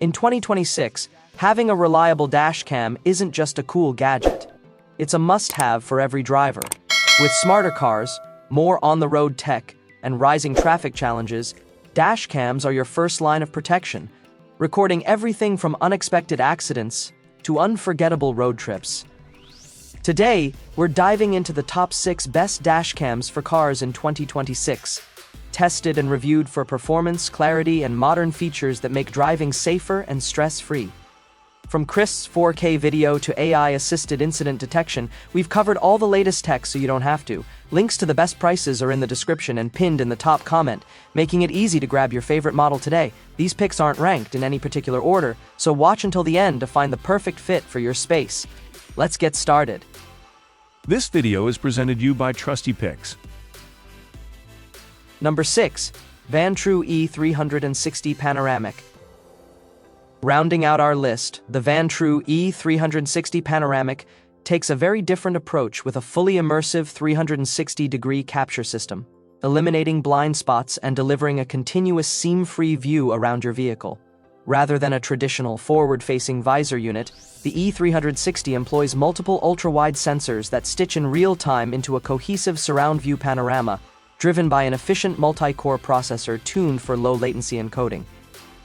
In 2026, having a reliable dashcam isn't just a cool gadget. It's a must-have for every driver. With smarter cars, more on-the-road tech, and rising traffic challenges, dashcams are your first line of protection, recording everything from unexpected accidents to unforgettable road trips. Today, we're diving into the top 6 best dashcams for cars in 2026, tested and reviewed for performance, clarity, and modern features that make driving safer and stress-free. From crisp 4K video to AI-assisted incident detection, we've covered all the latest tech so you don't have to. Links to the best prices are in the description and pinned in the top comment, making it easy to grab your favorite model today. These picks aren't ranked in any particular order, so watch until the end to find the perfect fit for your space. Let's get started. This video is presented you by Trusty Picks. Number 6. Vantrue E360 Panoramic. Rounding out our list, the Vantrue E360 Panoramic takes a very different approach with a fully immersive 360-degree capture system, eliminating blind spots and delivering a continuous seam-free view around your vehicle. Rather than a traditional forward-facing visor unit, the E360 employs multiple ultra-wide sensors that stitch in real time into a cohesive surround view panorama, driven by an efficient multi-core processor tuned for low-latency encoding.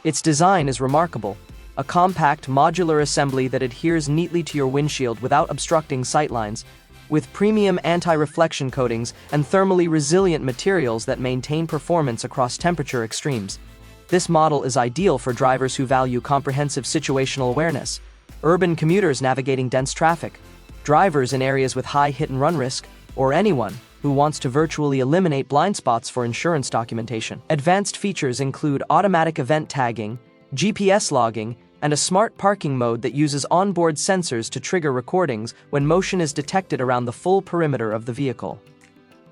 Its design is remarkable, a compact, modular assembly that adheres neatly to your windshield without obstructing sightlines, with premium anti-reflection coatings and thermally resilient materials that maintain performance across temperature extremes. This model is ideal for drivers who value comprehensive situational awareness, urban commuters navigating dense traffic, drivers in areas with high hit-and-run risk, or anyone who wants to virtually eliminate blind spots for insurance documentation. Advanced features include automatic event tagging, GPS logging, and a smart parking mode that uses onboard sensors to trigger recordings when motion is detected around the full perimeter of the vehicle.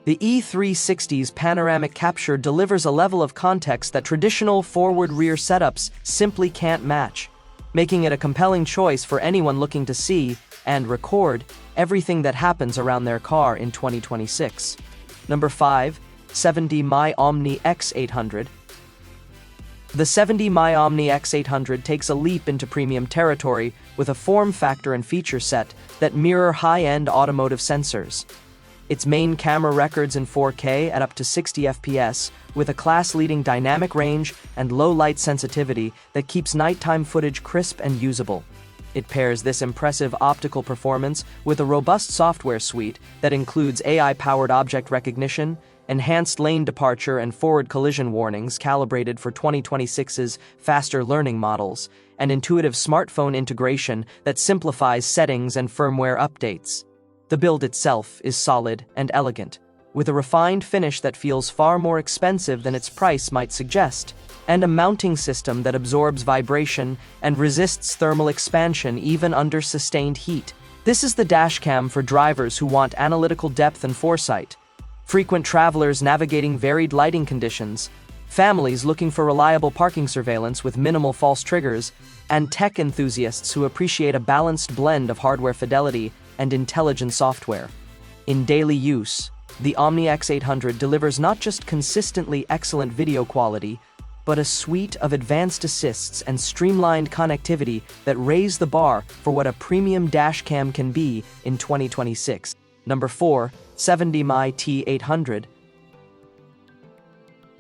The E360's panoramic capture delivers a level of context that traditional forward-rear setups simply can't match, making it a compelling choice for anyone looking to see and record everything that happens around their car in 2026. Number 5. 70mi Omni X800. The 70mi Omni X800 takes a leap into premium territory with a form factor and feature set that mirror high-end automotive sensors. Its main camera records in 4K at up to 60 FPS, with a class-leading dynamic range and low light sensitivity that keeps nighttime footage crisp and usable. It pairs this impressive optical performance with a robust software suite that includes AI-powered object recognition, enhanced lane departure and forward collision warnings calibrated for 2026's faster learning models, and intuitive smartphone integration that simplifies settings and firmware updates. The build itself is solid and elegant, with a refined finish that feels far more expensive than its price might suggest, and a mounting system that absorbs vibration and resists thermal expansion even under sustained heat. This is the dashcam for drivers who want analytical depth and foresight, frequent travelers navigating varied lighting conditions, families looking for reliable parking surveillance with minimal false triggers, and tech enthusiasts who appreciate a balanced blend of hardware fidelity and intelligent software. In daily use, the Omni X800 delivers not just consistently excellent video quality, but a suite of advanced assists and streamlined connectivity that raise the bar for what a premium dashcam can be in 2026. Number 4. 70mi T800.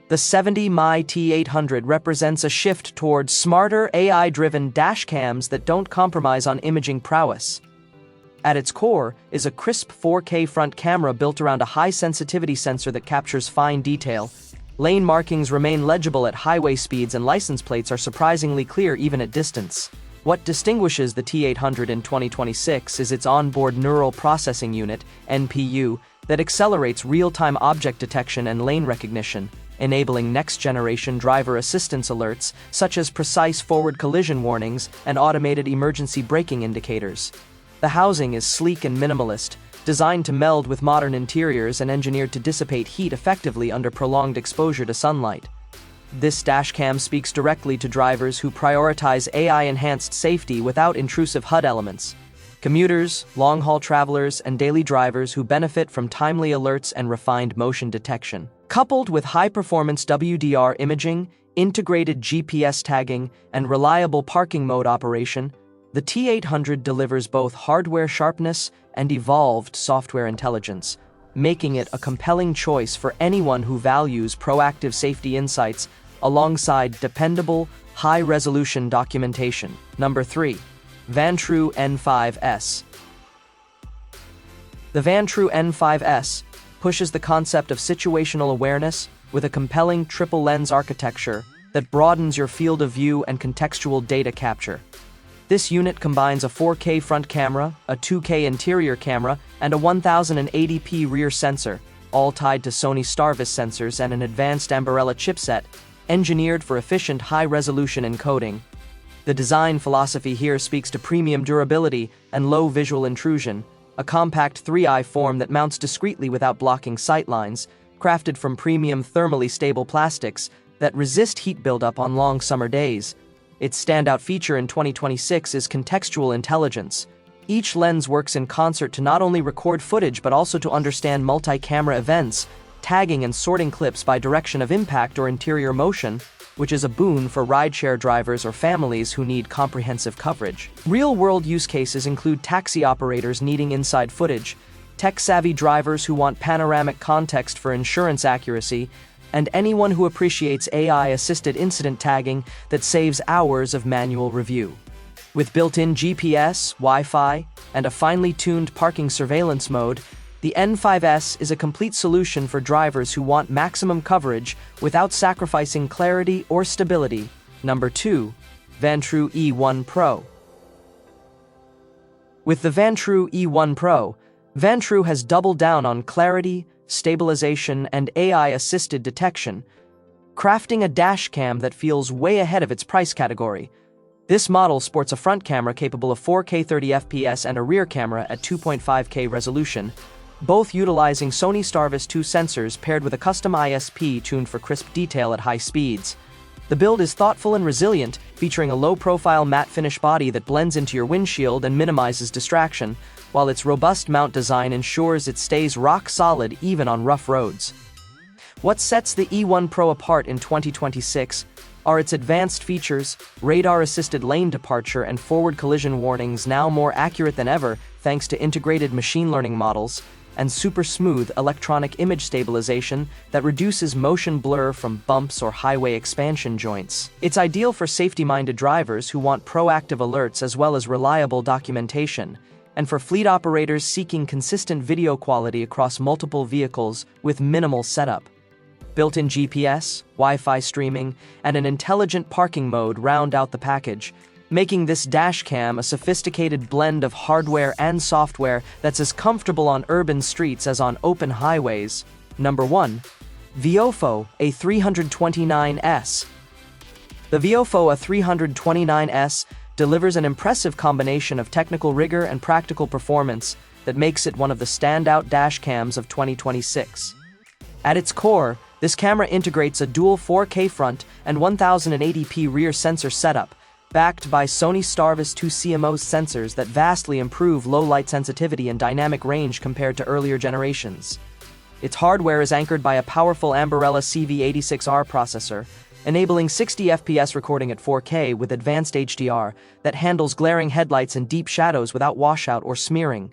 The 70mi T800 represents a shift towards smarter, AI-driven dashcams that don't compromise on imaging prowess. At its core is a crisp 4K front camera built around a high-sensitivity sensor that captures fine detail. Lane markings remain legible at highway speeds and license plates are surprisingly clear even at distance. What distinguishes the T800 in 2026 is its onboard neural processing unit, NPU, that accelerates real-time object detection and lane recognition, enabling next-generation driver assistance alerts such as precise forward collision warnings and automated emergency braking indicators. The housing is sleek and minimalist, designed to meld with modern interiors and engineered to dissipate heat effectively under prolonged exposure to sunlight. This dashcam speaks directly to drivers who prioritize AI-enhanced safety without intrusive HUD elements. Commuters, long-haul travelers, and daily drivers who benefit from timely alerts and refined motion detection. Coupled with high-performance WDR imaging, integrated GPS tagging, and reliable parking mode operation, the T800 delivers both hardware sharpness and evolved software intelligence, making it a compelling choice for anyone who values proactive safety insights alongside dependable, high-resolution documentation. Number 3. Vantrue N5S. The Vantrue N5S pushes the concept of situational awareness with a compelling triple-lens architecture that broadens your field of view and contextual data capture. This unit combines a 4K front camera, a 2K interior camera, and a 1080p rear sensor, all tied to Sony Starvis sensors and an advanced Ambarella chipset, engineered for efficient high-resolution encoding. The design philosophy here speaks to premium durability and low visual intrusion, a compact 3-eye form that mounts discreetly without blocking sightlines, crafted from premium thermally stable plastics that resist heat buildup on long summer days. Its standout feature in 2026 is contextual intelligence. Each lens works in concert to not only record footage but also to understand multi-camera events, tagging and sorting clips by direction of impact or interior motion, which is a boon for rideshare drivers or families who need comprehensive coverage. Real-world use cases include taxi operators needing inside footage, tech-savvy drivers who want panoramic context for insurance accuracy, and anyone who appreciates AI-assisted incident tagging that saves hours of manual review. With built-in GPS, Wi-Fi, and a finely tuned parking surveillance mode, the N5S is a complete solution for drivers who want maximum coverage without sacrificing clarity or stability. Number 2. Vantrue E1 Pro. With the Vantrue E1 Pro, Vantrue has doubled down on clarity, stabilization, and AI-assisted detection, crafting a dashcam that feels way ahead of its price category. This model sports a front camera capable of 4K 30fps and a rear camera at 2.5K resolution, both utilizing Sony Starvis 2 sensors paired with a custom ISP tuned for crisp detail at high speeds. The build is thoughtful and resilient, featuring a low-profile matte finish body that blends into your windshield and minimizes distraction, while its robust mount design ensures it stays rock-solid even on rough roads. What sets the E1 Pro apart in 2026 are its advanced features, radar-assisted lane departure and forward collision warnings now more accurate than ever thanks to integrated machine learning models, and super smooth electronic image stabilization that reduces motion blur from bumps or highway expansion joints. It's ideal for safety-minded drivers who want proactive alerts as well as reliable documentation, and for fleet operators seeking consistent video quality across multiple vehicles with minimal setup. Built-in GPS, Wi-Fi streaming, and an intelligent parking mode round out the package, making this dashcam a sophisticated blend of hardware and software that's as comfortable on urban streets as on open highways. Number 1. Viofo A329S. The Viofo A329S delivers an impressive combination of technical rigor and practical performance that makes it one of the standout dashcams of 2026. At its core, this camera integrates a dual 4K front and 1080p rear sensor setup, backed by Sony Starvis 2 CMOS sensors that vastly improve low-light sensitivity and dynamic range compared to earlier generations. Its hardware is anchored by a powerful Ambarella CV86R processor, enabling 60 FPS recording at 4K with advanced HDR that handles glaring headlights and deep shadows without washout or smearing.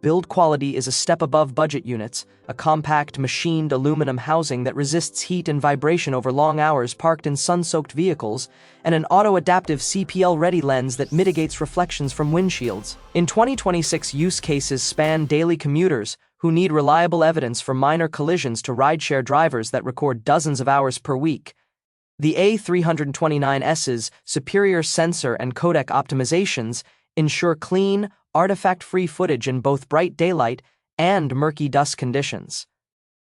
Build quality is a step above budget units, a compact machined aluminum housing that resists heat and vibration over long hours parked in sun-soaked vehicles, and an auto-adaptive CPL-ready lens that mitigates reflections from windshields. In 2026, use cases span daily commuters who need reliable evidence for minor collisions to rideshare drivers that record dozens of hours per week. The A329S's superior sensor and codec optimizations ensure clean, artifact-free footage in both bright daylight and murky dusk conditions.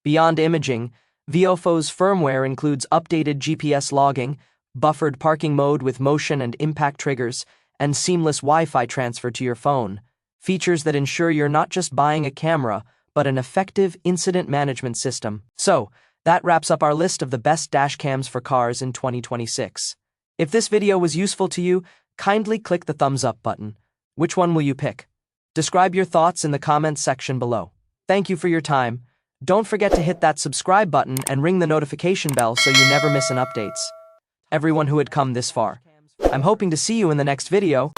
Beyond imaging, Viofo's firmware includes updated GPS logging, buffered parking mode with motion and impact triggers, and seamless Wi-Fi transfer to your phone, features that ensure you're not just buying a camera, but an effective incident management system. So, that wraps up our list of the best dashcams for cars in 2026. If this video was useful to you, kindly click the thumbs up button. Which one will you pick? Describe your thoughts in the comments section below. Thank you for your time. Don't forget to hit that subscribe button and ring the notification bell so you never miss an updates. Everyone who had come this far. I'm hoping to see you in the next video.